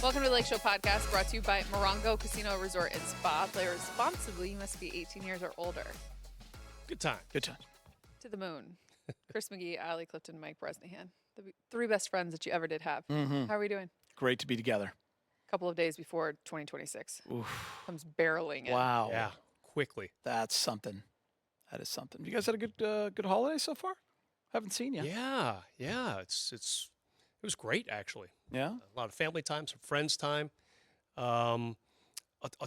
Welcome to the Lakeshow podcast, brought to you by Morongo Casino Resort and Spa. Play responsibly. You must be 18 years or older. Good time. Good time. To the moon. Chris McGee, Allie Clifton, Mike Bresnahan. The three best friends that you ever did have. Mm-hmm. How are we doing? Great to be together. A couple of days before 2026. Oof. Comes barreling in. Wow. Yeah, quickly. That's something. That is something. You guys had a good holiday so far? Haven't seen you. Yeah. It was great, actually. Yeah? A lot of family time, some friends time. I'll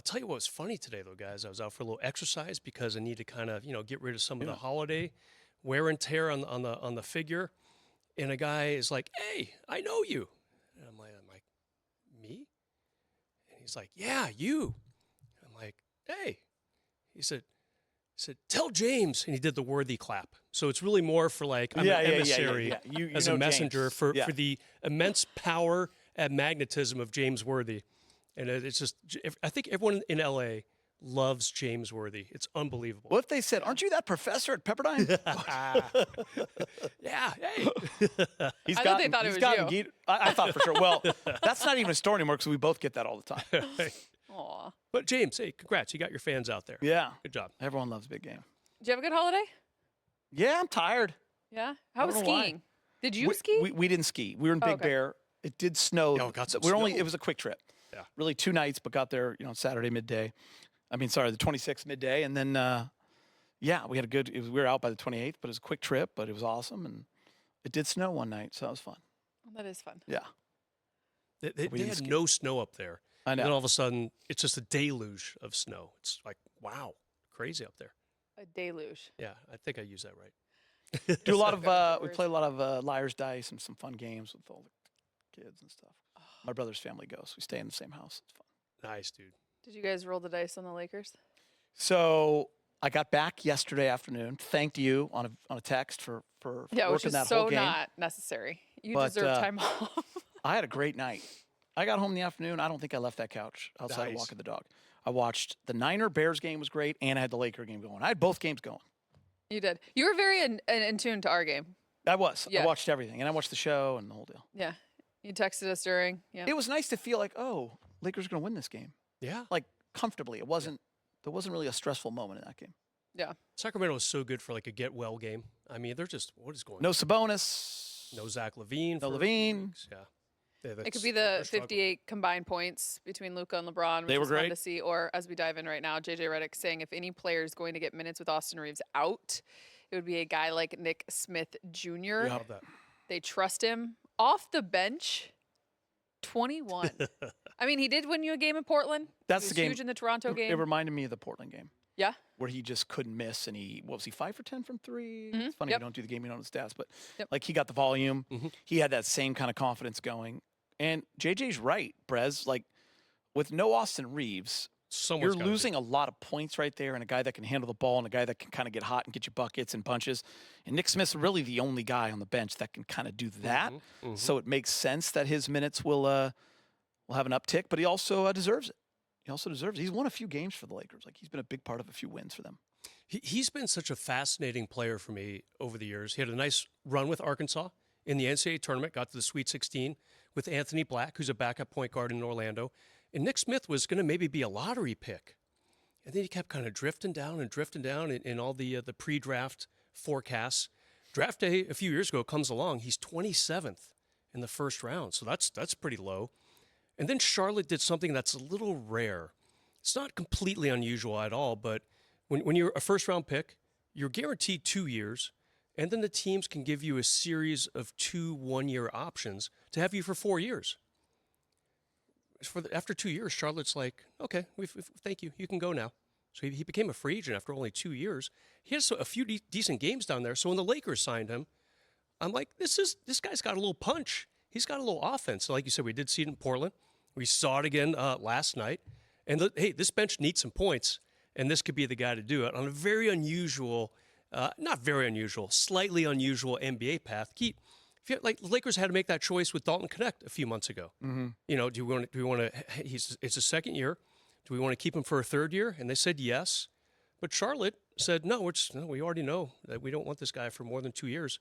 tell you what was funny today, though, guys. I was out for a little exercise because I need to kind of, get rid of some of the holiday wear and tear on the figure. And a guy is like, "Hey, I know you." And I'm like, "Me?" And he's like, "Yeah, you." I'm like, "Hey." He said, "Tell James," and he did the worthy clap. So it's really more for like I'm an emissary You as know a messenger James. for the immense power and magnetism of James Worthy. And it's just, I think everyone in LA loves James Worthy. It's unbelievable. What if they said, "Aren't you that professor at Pepperdine?" Yeah, hey. I thought they thought it was you. I thought for sure. Well, that's not even a story anymore because we both get that all the time. Aw. But James, hey, congrats. You got your fans out there. Yeah. Good job. Everyone loves big game. Did you have a good holiday? Yeah, I'm tired. Yeah? How was don't know why. skiing? Did you ski? We didn't ski. We were in Big okay. Bear. It did snow. Oh, got some It snow. was a quick trip. Yeah. Really 2 nights, but got there, Saturday midday. The 26th midday. And then, we had we were out by the 28th, but it was a quick trip, but it was awesome. And it did snow one night, so that was fun. Oh, that is fun. Yeah. They didn't had ski. no snow up there. I know. And then all of a sudden, it's just a deluge of snow. It's like, wow, crazy up there. A deluge. Yeah, I think I used that right. Do a lot Good of, we words. play a lot of liar's dice and some fun games with all the kids and stuff. My brother's family goes. We stay in the same house. It's fun. Nice, dude. Did you guys roll the dice on the Lakers? So I got back yesterday afternoon. Thanked you on a text for Yeah, which working is that so whole game. not necessary. You But, deserve time off. I had a great night. I got home in the afternoon. I don't think I left that couch outside Nice. walking the dog. I watched the Niner-Bears game was great, and I had the Laker game going. I had both games going. You did. You were very in tune to our game. I was. Yeah. I watched everything, and I watched the show and the whole deal. Yeah. You texted us during. Yeah. It was nice to feel like, oh, Lakers are going to win this game. Yeah. Like, comfortably. There wasn't really a stressful moment in that game. Yeah. Sacramento is so good for like a get-well game. I mean, they're just, what is going No on? Sabonis. No Zach LaVine. No for LaVine. weeks. Yeah. It could be the 58 combined points between Luka and LeBron, which They were is fun great. to see. Or as we dive in right now, JJ Redick saying if any player is going to get minutes with Austin Reeves out, it would be a guy like Nick Smith Jr. How about that? They trust him off the bench. 21. I mean, he did win you a game in Portland. That's He was the game. huge in the Toronto game. It reminded me of the Portland game Yeah. where he just couldn't miss, and what was he, 5 for 10 from 3? Mhm. It's funny Yep. we don't do the game, you know the stats, but Yep. like he got the volume. Mhm. He had that same kind of confidence going. And JJ's right, Brez. Like with no Austin Reeves, Someone's you're gotta do losing a lot of points right there, and a guy that can handle the ball, and a guy that can kind of get hot and get you buckets and bunches. And Nick Smith's really the only guy on the bench that can kind of do that. Mhm. So it makes sense that his minutes will have an uptick, but he also deserves it. He also deserves it. He's won a few games for the Lakers. Like he's been a big part of a few wins for them. He's been such a fascinating player for me over the years. He had a nice run with Arkansas in the NCAA tournament, got to the Sweet 16 with Anthony Black, who's a backup point guard in Orlando. And Nick Smith was going to maybe be a lottery pick. And then he kept kind of drifting down in all the pre-draft forecasts. Draft day a few years ago comes along. He's 27th in the first round. So that's pretty low. And then Charlotte did something that's a little rare. It's not completely unusual at all, but when you're a first-round pick, you're guaranteed 2 years, and then the teams can give you a series of 2 one-year options to have you for 4 years. After 2 years, Charlotte's like, okay, thank you, you can go now. So he became a free agent after only 2 years. He has a few decent games down there. So when the Lakers signed him, I'm like, this guy's got a little punch. He's got a little offense. So like you said, we did see it in Portland. We saw it again last night. And hey, this bench needs some points, and this could be the guy to do it on a very unusual, not very unusual, slightly unusual NBA path. The Lakers had to make that choice with Dalton Connect a few months ago. Mm-hmm. Do we want to? It's a second year. Do we want to keep him for a third year? And they said yes. But Charlotte said no. We already know that we don't want this guy for more than 2 years.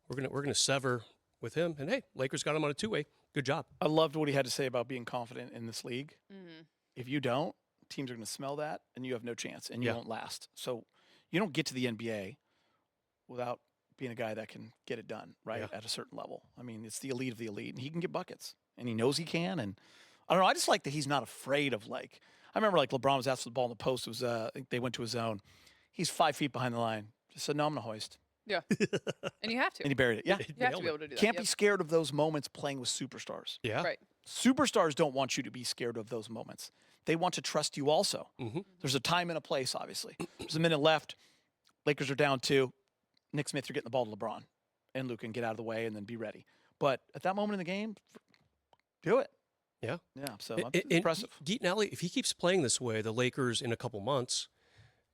We're gonna sever with him. And hey, Lakers got him on a 2-way. Good job. I loved what he had to say about being confident in this league. Mm-hmm. If you don't, teams are going to smell that, and you have no chance, and you won't last. So you don't get to the NBA without being a guy that can get it done, right, at a certain level. I mean, it's the elite of the elite, and he can get buckets, and he knows he can. And I don't know, I just like that he's not afraid of, like, I remember, like, LeBron was asked for the ball in the post. It was, I think they went to a zone. He's 5 feet behind the line. Just said, no, I'm going to hoist. Yeah. And you have to. And he buried it. Yeah. You have to be able to do that. Can't be scared of those moments playing with superstars. Yeah. Right. Superstars don't want you to be scared of those moments. They want to trust you also. Mm-hmm. There's a time and a place, obviously. There's a minute left. Lakers are down 2. Nick Smith, you're getting the ball to LeBron. And Luke can get out of the way and then be ready. But at that moment in the game, do it. Yeah. Yeah, so it's impressive. Geet and Allie, if he keeps playing this way, the Lakers in a couple months,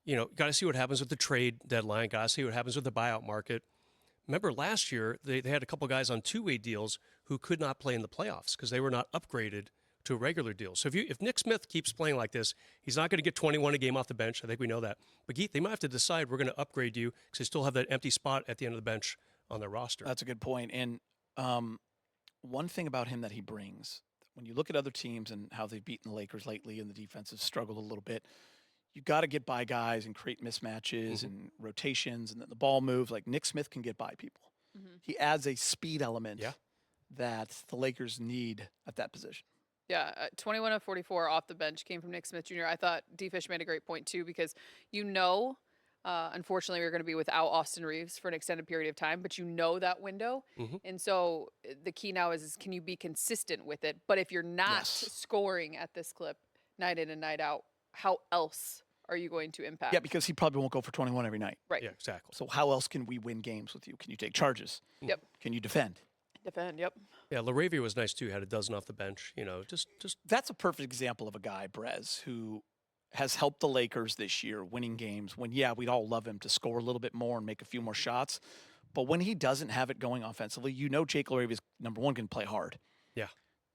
got to see what happens with the trade deadline. Got to see what happens with the buyout market. Remember last year, they had a couple guys on two-way deals who could not play in the playoffs because they were not upgraded to a regular deal. So if Nick Smith keeps playing like this, he's not going to get 21 a game off the bench. I think we know that. But Geet, they might have to decide we're going to upgrade you because they still have that empty spot at the end of the bench on their roster. That's a good point. And one thing about him that he brings, when you look at other teams and how they've beaten the Lakers lately and the defense has struggled a little bit, you got to get by guys and create mismatches and rotations, and then the ball moves. Like Nick Smith can get by people. Mm-hmm. He adds a speed element that the Lakers need at that position. Yeah, 21 of 44 off the bench came from Nick Smith Jr. I thought D-Fish made a great point, too, because unfortunately, we're going to be without Austin Reeves for an extended period of time, but that window. Mm-hmm. And so the key now is can you be consistent with it? But if you're not scoring at this clip night in and night out, how else are you going to impact? Yeah, because he probably won't go for 21 every night. Right. Yeah, exactly. So how else can we win games with you? Can you take charges? Yep. Can you defend? Defend, yep. Yeah, LaRavia was nice, too. Had a dozen off the bench. Just That's a perfect example of a guy, Brez, who has helped the Lakers this year winning games when, we'd all love him to score a little bit more and make a few more shots. But when he doesn't have it going offensively, Jake LaRavia's, number one, can play hard. Yeah.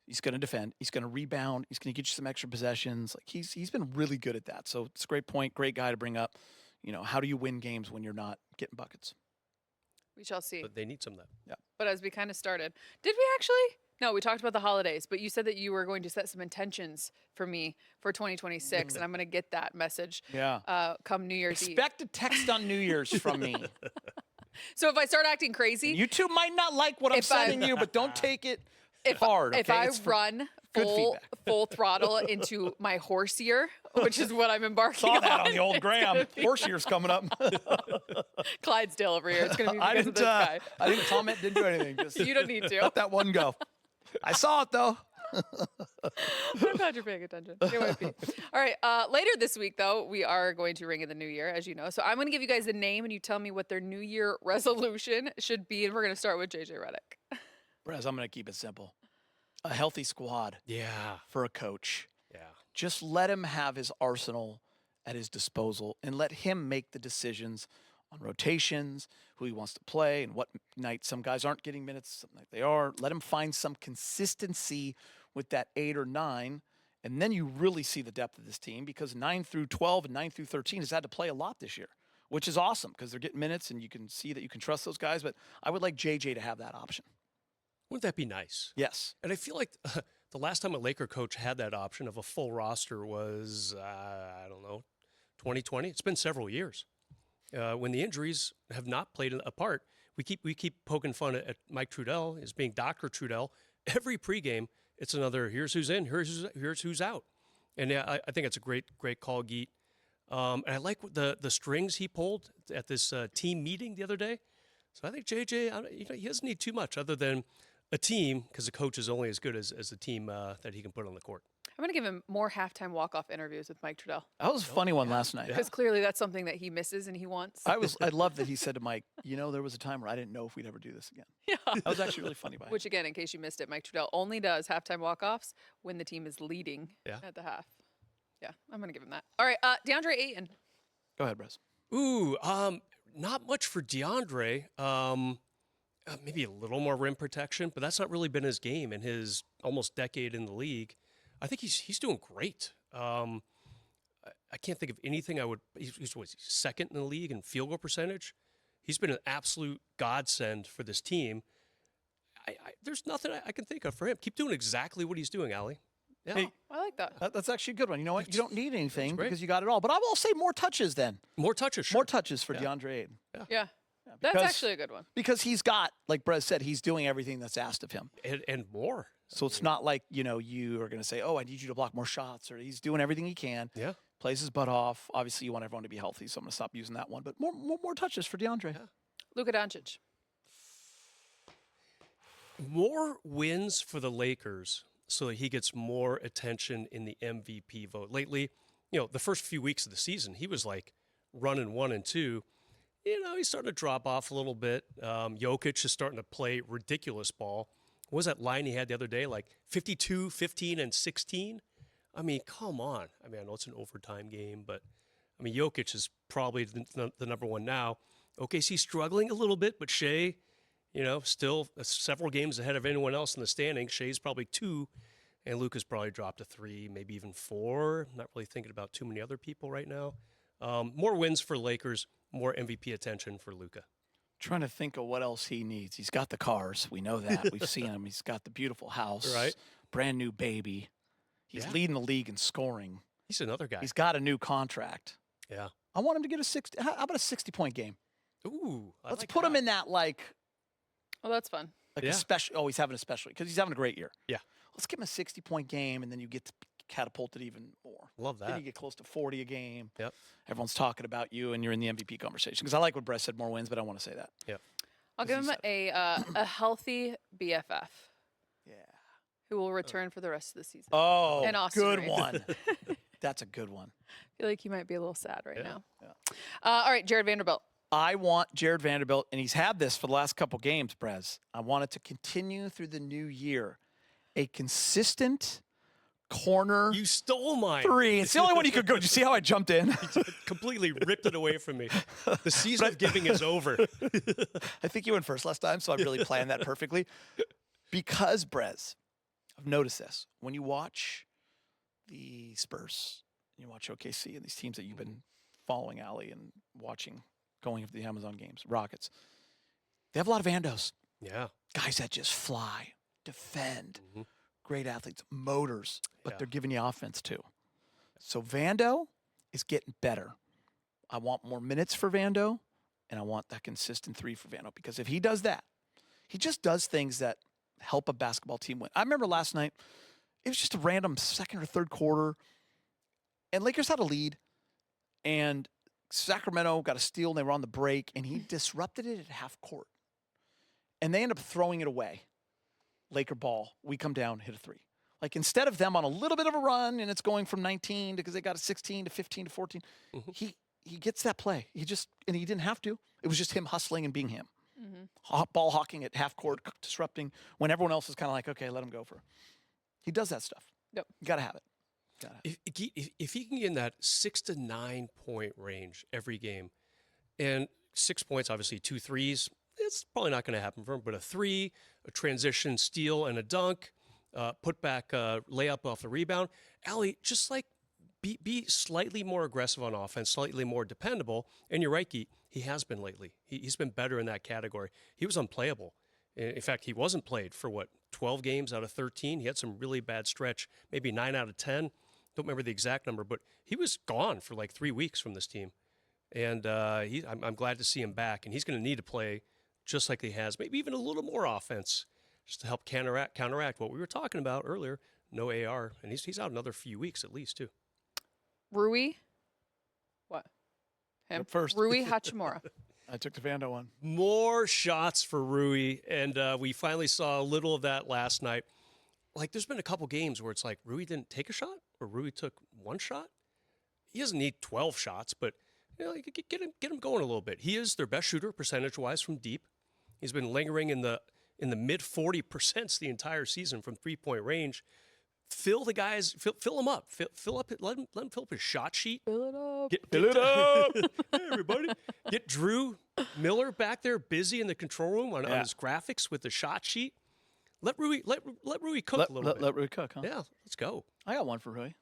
He's going to defend. He's going to rebound. He's going to get you some extra possessions. Like he's been really good at that. So it's a great point, great guy to bring up. How do you win games when you're not getting buckets? We shall see. But they need some of that. Yeah. But as we kind of started, did we actually? No, we talked about the holidays, but you said that you were going to set some intentions for me for 2026, and I'm going to get that message come New Year's Eve. Expect a text on New Year's from me. So if I start acting crazy, You two might not like what I'm sending you, but don't take it hard. if okay? I It's for run good full throttle into my horse year, which is what I'm embarking saw that on on the old gram. Horse year's coming up. Clydesdale over here. It's going to be because I of this guy. didn't comment, didn't do anything. Just You don't need to. let that one go. I saw it though. I'm glad you're paying attention. It might be. All right. Later this week, though, we are going to ring in the new year, as you know. So I'm going to give you guys the name, and you tell me what their New Year resolution should be. And we're going to start with JJ Redick. Brez, I'm going to keep it simple. A healthy squad Yeah. for a coach. Yeah. Just let him have his arsenal at his disposal and let him make the decisions on rotations, who he wants to play, and what night some guys aren't getting minutes, some night they are. Let him find some consistency with that 8 or 9, and then you really see the depth of this team because 9 through 12 and 9 through 13 has had to play a lot this year, which is awesome because they're getting minutes and you can see that you can trust those guys, but I would like JJ to have that option. Wouldn't that be nice? Yes. And I feel like the last time a Laker coach had that option of a full roster was, 2020. It's been several years. When the injuries have not played a part, we keep poking fun at Mike Trudell as being Dr. Trudell. Every pregame, it's another here's who's in, here's who's out. And I think it's a great call, Geet. And I like the strings he pulled at this team meeting the other day. So I think JJ, he doesn't need too much other than a team because the coach is only as good as the team that he can put on the court. I'm going to give him more halftime walk-off interviews with Mike Trudell. That was a funny one last night. Because clearly that's something that he misses and he wants. I love that he said to Mike, there was a time where I didn't know if we'd ever do this again. Yeah. That was actually really funny by him. Which, again, in case you missed it, Mike Trudell only does halftime walk-offs when the team is leading at the half. Yeah, I'm going to give him that. All right, DeAndre Ayton. Go ahead, Brez. Ooh, not much for DeAndre. Maybe a little more rim protection, but that's not really been his game in his almost decade in the league. I think he's doing great. I can't think of anything I would. He's second in the league in field goal percentage. He's been an absolute godsend for this team. there's nothing I can think of for him. Keep doing exactly what he's doing, Allie. Yeah. Hey, I like that. That's actually a good one. You know what? You don't need anything great. because you got it all. But I will say more touches then. More touches, sure. More touches for DeAndre Ayton. Yeah. Because- That's actually a good one. Because he's got, like Brez said, he's doing everything that's asked of him. And more. So it's not like, you are going to say, oh, I need you to block more shots, or he's doing everything he can. Yeah. Plays his butt off. Obviously, you want everyone to be healthy, so I'm going to stop using that one. But more touches for DeAndre. Yeah. Luka Doncic. More wins for the Lakers so that he gets more attention in the MVP vote. Lately, the first few weeks of the season, he was like running 1 and 2. He's starting to drop off a little bit. Jokic is starting to play ridiculous ball. What was that line he had the other day? Like 52, 15, and 16? I mean, come on. I know it's an overtime game, but Jokic is probably the number one now. OKC's struggling a little bit, but Shea, still several games ahead of anyone else in the standings. Shea's probably 2, and Luka's probably dropped to 3, maybe even 4. Not really thinking about too many other people right now. More wins for Lakers, more MVP attention for Luka. Trying to think of what else he needs. He's got the cars. We know that. We've seen him. He's got the beautiful house. Right. Brand new baby. He's leading the league in scoring. He's another guy. He's got a new contract. Yeah. I want him to get a 60. How about a 60-point game? Ooh. Let's put him in that Oh, that's fun. a special. Oh, he's having a special because he's having a great year. Yeah. Let's give him a 60-point game, and then you get to catapulted even more. Love Then that. you get close to 40 a game. Yep. Everyone's talking about you, and you're in the MVP conversation. Because I like what Brett said, more wins, but I want to say that. Yep. I'll give him a healthy BFF Yeah. who will return for the rest of the season. Oh, And Austin good Reeves. one. That's a good one. I feel like he might be a little sad right now. Yeah. All right, Jared Vanderbilt. I want Jared Vanderbilt, and he's had this for the last couple games, Brez. I want it to continue through the new year. A consistent corner You stole mine. 3. It's the only one you could go. Did you see how I jumped in? Completely ripped it away from me. The season of giving is over. I think you went first last time, so I really planned that perfectly. Because, Brez, I've noticed this. When you watch the Spurs, you watch OKC and these teams that you've been following, Allie, and watching going into the Amazon games, Rockets, they have a lot of Vandos. Yeah. Guys that just fly, defend, great athletes, motors, but they're giving you offense too. So Vando is getting better. I want more minutes for Vando, and I want that consistent 3 for Vando, because if he does that, he just does things that help a basketball team win. I remember last night, it was just a random second or third quarter, and Lakers had a lead, and Sacramento got a steal, and they were on the break, and he disrupted it at half court. And they end up throwing it away. Laker ball. We come down, hit a 3. Like, instead of them on a little bit of a run, and it's going from 19 because they got a 16 to 15 to 14, he gets that play. He didn't have to. It was just him hustling and being him. Ball hawking at half court, disrupting when everyone else is kind of like, okay, let him go for. He does that stuff. Yep. You got to have it. If he can get in that 6 to 9 point range every game, and 6 points, obviously 2 threes, it's probably not going to happen for him, but a 3, a transition steal and a dunk, put back layup off the rebound. Allie, just like be slightly more aggressive on offense, slightly more dependable. And you're right, Geet, he has been lately. He's been better in that category. He was unplayable. In fact, he wasn't played for 12 games out of 13. He had some really bad stretch, maybe 9 out of 10. Don't remember the exact number, but he was gone for like 3 weeks from this team. And I'm glad to see him back. And he's going to need to play just like he has, maybe even a little more offense, just to help counteract what we were talking about earlier. No AR, and he's out another few weeks at least too. Rui. What? Him? First. Rui Hachimura. I took the Vando one. More shots for Rui, and we finally saw a little of that last night. Like, there's been a couple games where it's like Rui didn't take a shot, or Rui took 1 shot. He doesn't need 12 shots, but get him going a little bit. He is their best shooter percentage-wise from deep. He's been lingering in the mid 40% the entire season from 3-point range. Fill the guys, fill him up, fill up, let him fill up his shot sheet. Fill it up. Fill it up. Hey, everybody. Get Drew Miller back there busy in the control room on his graphics with the shot sheet. Let Rui cook a little bit. Let Rui cook, huh? Yeah, let's go. I got one for Rui.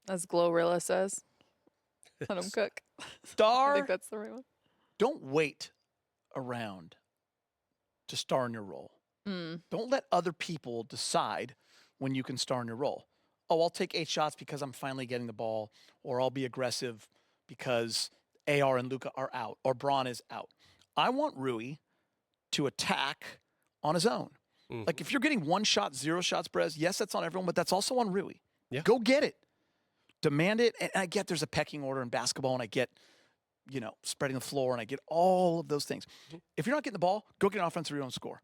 As Glorilla says. Let him cook. I Star, think that's the right one. don't wait around to star in your role. Don't let other people decide when you can star in your role. Oh, I'll take 8 shots because I'm finally getting the ball, or I'll be aggressive because AR and Luka are out, or Braun is out. I want Rui to attack on his own. Like if you're getting 1 shot, 0 shots, Brez, yes, that's on everyone, but that's also on Rui. Yeah. Go get it. Demand it. And I get there's a pecking order in basketball, and I get, spreading the floor, and I get all of those things. If you're not getting the ball, go get an offensive rebound and score.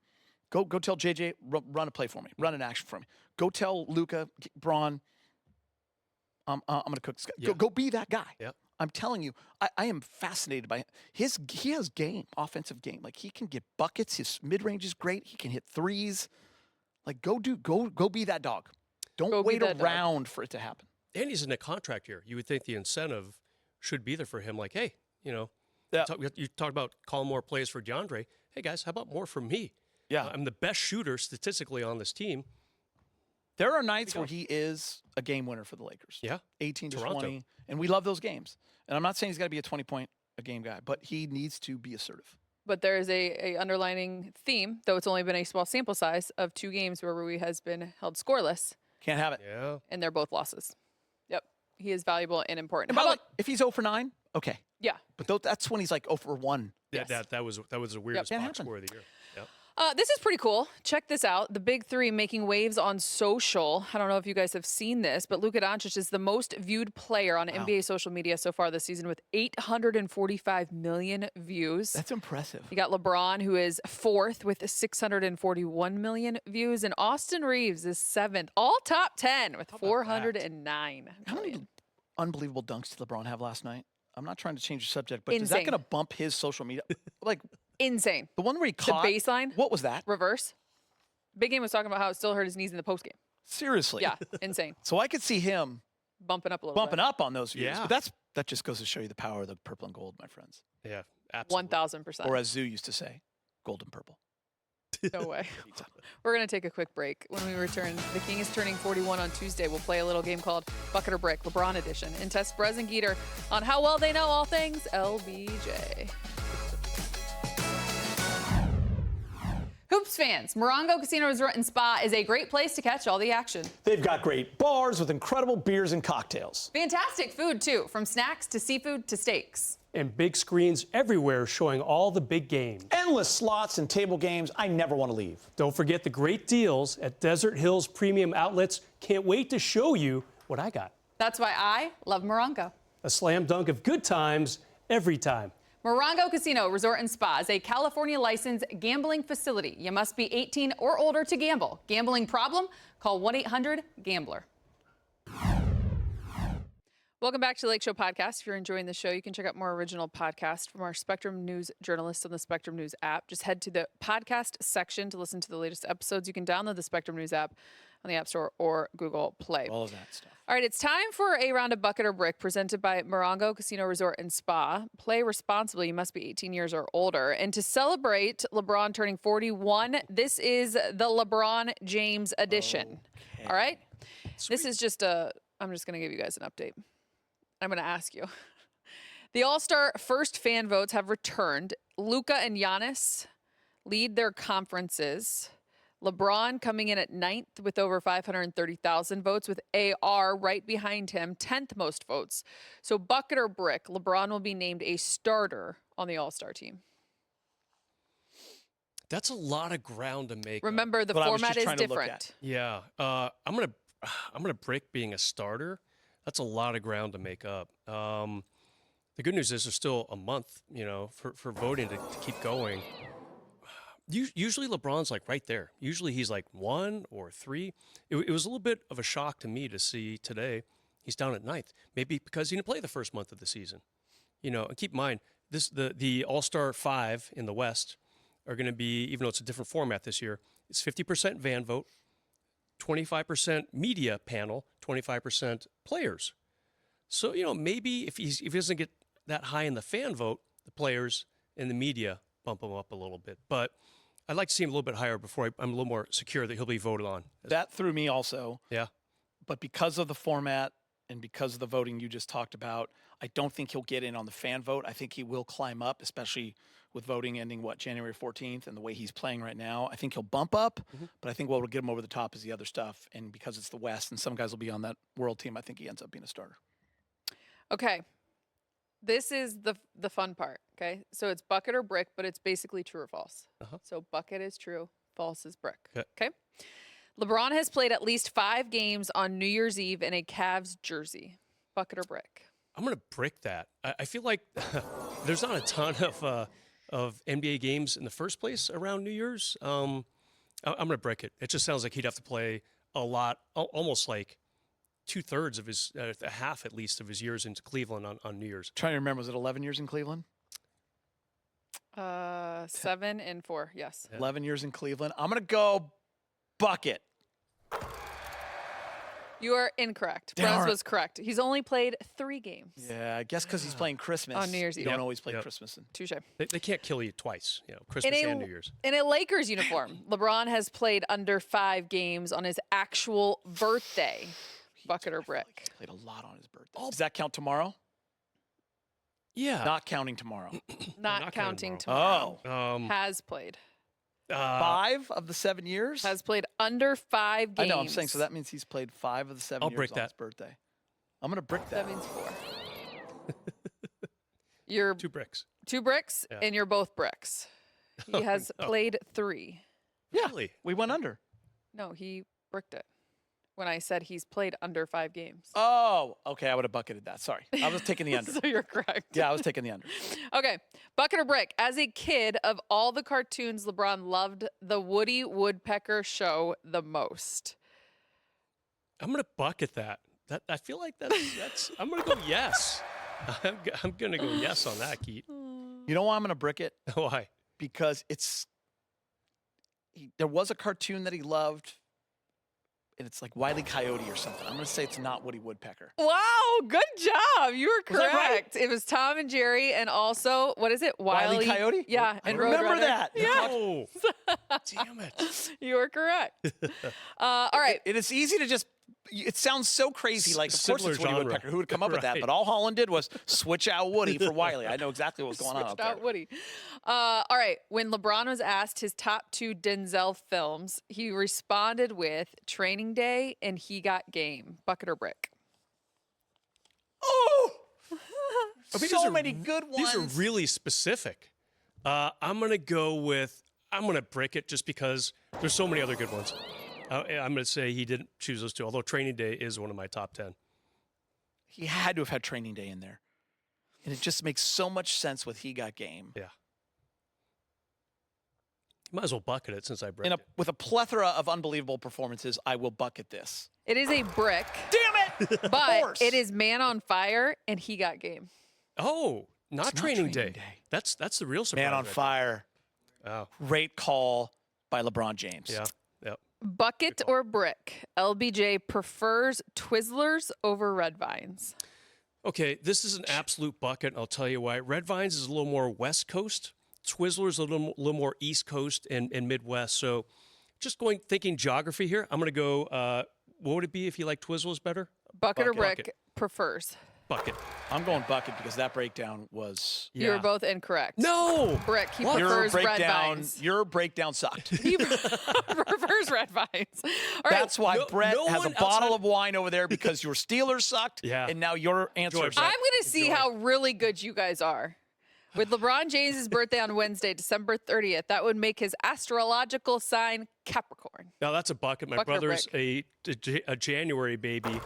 Go tell JJ, run a play for me. Run an action for me. Go tell Luka, Braun, I'm going to cook this guy. Yeah. Go be that guy. Yep. I'm telling you, I am fascinated by he has game, offensive game. Like he can get buckets. His mid-range is great. He can hit threes. Like go be that dog. Don't wait around for it to happen. And he's in a contract year. You would think the incentive should be there for him. Like, hey, Yeah. you talked about calling more plays for DeAndre. Hey, guys, how about more for me? Yeah. I'm the best shooter statistically on this team. There are nights where he is a game winner for the Lakers. Yeah. 18 to Toronto. 20. And we love those games. And I'm not saying he's got to be a 20-point a game guy, but he needs to be assertive. But there is a underlining theme, though it's only been a small sample size, of 2 games where Rui has been held scoreless, Can't have it. Yeah. and they're both losses. Yep. He is valuable and important. And by the way, if he's 0 for 9, okay. Yeah. But that's when he's like 0 for 1. Yeah, that was the weirdest Can't box happen. score of the year. Yep. This is pretty cool. Check this out. The big 3 making waves on social. I don't know if you guys have seen this, but Luka Doncic is the most viewed player on NBA social media so far this season with 845 million views. That's impressive. You got LeBron, who is 4th with 641 million views, and Austin Reeves is 7th, all top 10 with 409 How many million. unbelievable dunks did LeBron have last night? I'm not trying to change the subject, but is that Insane. going to bump his social media? Like Insane. the one where he The caught. baseline, What was that? reverse. Big Game was talking about how it still hurt his knees in the postgame. Seriously. Yeah, insane. So I could see him Bumping up a little bumping bit. up on those views. Yeah. But that just goes to show you the power of the purple and gold, my friends. Yeah, absolutely. 1,000%. Or as Zoo used to say, gold and purple. No way. We're going to take a quick break. When we return, the King is turning 41 on Tuesday. We'll play a little game called Bucket or Brick, LeBron edition, and test Brez and Geeter on how well they know all things LBJ. Hoops fans, Morongo Casino Resort and Spa is a great place to catch all the action. They've got great bars with incredible beers and cocktails. Fantastic food, too, from snacks to seafood to steaks. And big screens everywhere showing all the big games. Endless slots and table games. I never want to leave. Don't forget the great deals at Desert Hills Premium Outlets. Can't wait to show you what I got. That's why I love Morongo. A slam dunk of good times every time. Morongo Casino Resort and Spa is a California licensed gambling facility. You must be 18 or older to gamble. Gambling problem? Call 1-800-GAMBLER. Welcome back to the Lakeshow podcast. If you're enjoying the show, you can check out more original podcasts from our Spectrum News journalists on the Spectrum News app. Just head to the podcast section to listen to the latest episodes. You can download the Spectrum News app on the App Store or Google Play. All of that stuff. All right, it's time for a round of Bucket or Brick presented by Morongo Casino Resort and Spa. Play responsibly. You must be 18 years or older. And to celebrate LeBron turning 41, this is the LeBron James edition. All right? This is just I'm just going to give you guys an update. I'm going to ask you. The All-Star first fan votes have returned. Luka and Giannis lead their conferences. LeBron coming in at 9th with over 530,000 votes, with AR right behind him, 10th most votes. So bucket or brick, LeBron will be named a starter on the All-Star team. That's a lot of ground to make. Remember, the What I was format just is trying to look different. at. Yeah, I'm gonna brick being a starter. That's a lot of ground to make up. The good news is there's still a month, for voting to keep going. Usually LeBron's like right there. Usually he's like 1 or 3. It was a little bit of a shock to me to see today he's down at 9th. Maybe because he didn't play the first month of the season. And keep in mind the All-Star 5 in the West are going to be, even though it's a different format this year, it's 50% van vote, 25% media panel, 25% players. So, maybe if he doesn't get that high in the fan vote, the players and the media bump him up a little bit. But I'd like to see him a little bit higher before I'm a little more secure that he'll be voted on. That threw me also. Yeah. But because of the format and because of the voting you just talked about, I don't think he'll get in on the fan vote. I think he will climb up, especially with voting ending, January 14th, and the way he's playing right now, I think he'll bump up. But I think what will get him over the top is the other stuff. And because it's the West and some guys will be on that world team, I think he ends up being a starter. Okay. This is the fun part, okay? So it's bucket or brick, but it's basically true or false. So bucket is true, false is brick. Okay. LeBron has played at least 5 games on New Year's Eve in a Cavs jersey. Bucket or brick? I'm going to brick that. I feel like there's not a ton of NBA games in the first place around New Year's. I'm going to brick it. It just sounds like he'd have to play a lot, almost like 2/3 of his, a half at least of his years into Cleveland on New Year's. Trying to remember, was it 11 years in Cleveland? 7 and 4, yes. 11 years in Cleveland. I'm going to go bucket. You are incorrect. Darn. Brez was correct. He's only played 3 games. Yeah, I guess because he's playing Christmas. On New Year's You Eve. don't always play Christmas. Touche. They can't kill you twice, Christmas and New Year's. In a Lakers uniform, LeBron has played under 5 games on his actual birthday. Bucket or brick? Played a lot on his birthday. Does that count tomorrow? Yeah. Not counting tomorrow. Not counting tomorrow. Oh. Has played. 5 of the 7 years? Has played under 5 games. I know, I'm saying, so that means he's played 5 of the 7 I'll years brick on that. his birthday. I'm going to brick that. That means 4. You're 2 bricks. 2 bricks, Yeah. and you're both bricks. He has played 3. Yeah, Really? we went under. No, he bricked it when I said he's played under 5 games. Oh, okay, I would have bucketed that. Sorry. I was taking the under. So you're correct. Yeah, I was taking the under. Okay, bucket or brick? As a kid, of all the cartoons, LeBron loved the Woody Woodpecker show the most. I'm going to bucket that. I feel like that's I'm going to go yes. I'm going to go yes on that, Keith. You know why I'm going to brick it? Why? Because there was a cartoon that he loved, and it's like Wile E. Coyote or something. I'm going to say it's not Woody Woodpecker. Wow, good job. You were Was I right? correct. It was Tom and Jerry, and also, what is it? Wile E. Coyote? Yeah, I and remember Roadrunner. that. Yeah, Oh, damn it. you were correct. All right. It is easy to just. It sounds so crazy. Like, of course, Similar it's Woody genre. Woodpecker. Who would come up with that? Right. But all Holland did was switch out Woody for Wiley. I know exactly what was going on out Switched there. out Woody. All right. When LeBron was asked his top 2 Denzel films, he responded with Training Day and He Got Game. Bucket or brick? Oh, These so are- many good ones. These are really specific. I'm going to brick it just because there's so many other good ones. I'm going to say he didn't choose those 2, although Training Day is one of my top 10. He had to have had Training Day in there. And it just makes so much sense with He Got Game. Yeah. Might as well bucket it since I bricked it. With a plethora of unbelievable performances, I will bucket this. It is a brick, Damn it! but course. it is Man on Fire and He Got Game. Oh, not It's not Training Training Day. Day. That's the real surprise. Man on right there. Fire. Oh, Great call by LeBron James. yeah. Yep. Bucket or brick? LBJ prefers Twizzlers over Red Vines. Okay, this is an absolute bucket. I'll tell you why. Red Vines is a little more West Coast. Twizzlers a little more East Coast and Midwest. So, just thinking geography here. I'm going to go. What would it be if you like Twizzlers better? Bucket or Bucket. brick? Prefers. Bucket. I'm going bucket because that breakdown was. You were Yeah. both incorrect. No. Brick. He What? Your prefers Red breakdown. Vines. Your breakdown sucked. He prefers Red Vines. All right. That's why No- Brett no has a one bottle outside- of wine over there because your Steelers sucked. Yeah. And now your answer. George, I'm going to see Enjoy. how really good you guys are. With LeBron James' birthday on Wednesday, December 30th, that would make his astrological sign Capricorn. Now that's a bucket. My Bucket or brother's a January baby. When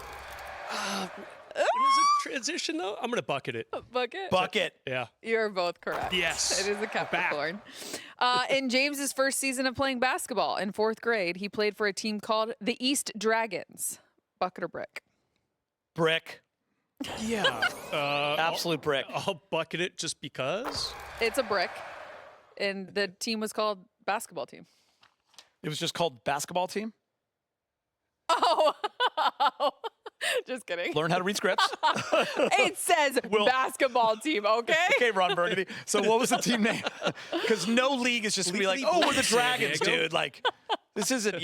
is it transition though? I'm going to bucket it. Bucket? Bucket. Yeah. You're both correct. Yes. It is a Capricorn. In James's first season of playing basketball in 4th grade, he played for a team called the East Dragons. Bucket or brick? Brick. Yeah. Absolute brick. I'll bucket it just because. It's a brick. And the team was called basketball team. It was just called basketball team. Oh, just kidding. Learn how to read scripts. It says basketball team, okay? Okay, Ron Burgundy. So what was the team name? Because no league is just gonna be like, oh, we're the Dragons, San Diego. dude. Like, this isn't,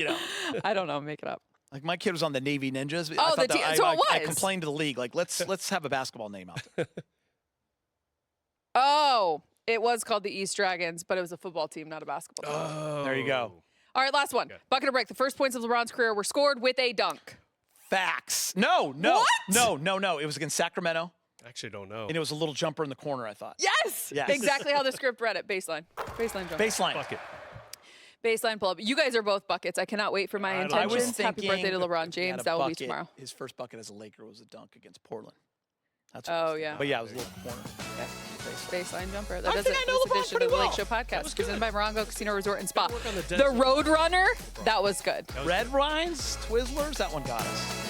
I don't know, make it up. Like my kid was on the Navy Ninjas. Oh, I thought the team- that- so I, it I was. complained to the league, like, let's have a basketball name out there. Oh, It was called the East Dragons, but it was a football team, not a basketball team. Oh. There you go. All right, last one. Bucket or brick. The first points of LeBron's career were scored with a dunk. Facts. No. What? No. It was against Sacramento, I actually don't know. and it was a little jumper in the corner, I thought. Yes! Yes. Exactly how the script read it. Baseline. Baseline jump. Baseline. Bucket. Baseline pull up. You guys are both buckets. I cannot wait for my I was intentions. Happy birthday to thinking LeBron he had James. a That will be bucket. tomorrow. His first bucket as a Laker was a dunk against Portland. That's what I was Oh, thinking. yeah. But yeah, it was a little corner. Baseline jumper. I That does think it I for know this LeBron edition pretty of the well. Lakeshow podcast. was Presented good. by Morongo Casino Resort and Spa. work on the The desert. Road Runner. That was good. Red Rhines, Twizzlers, that one got us.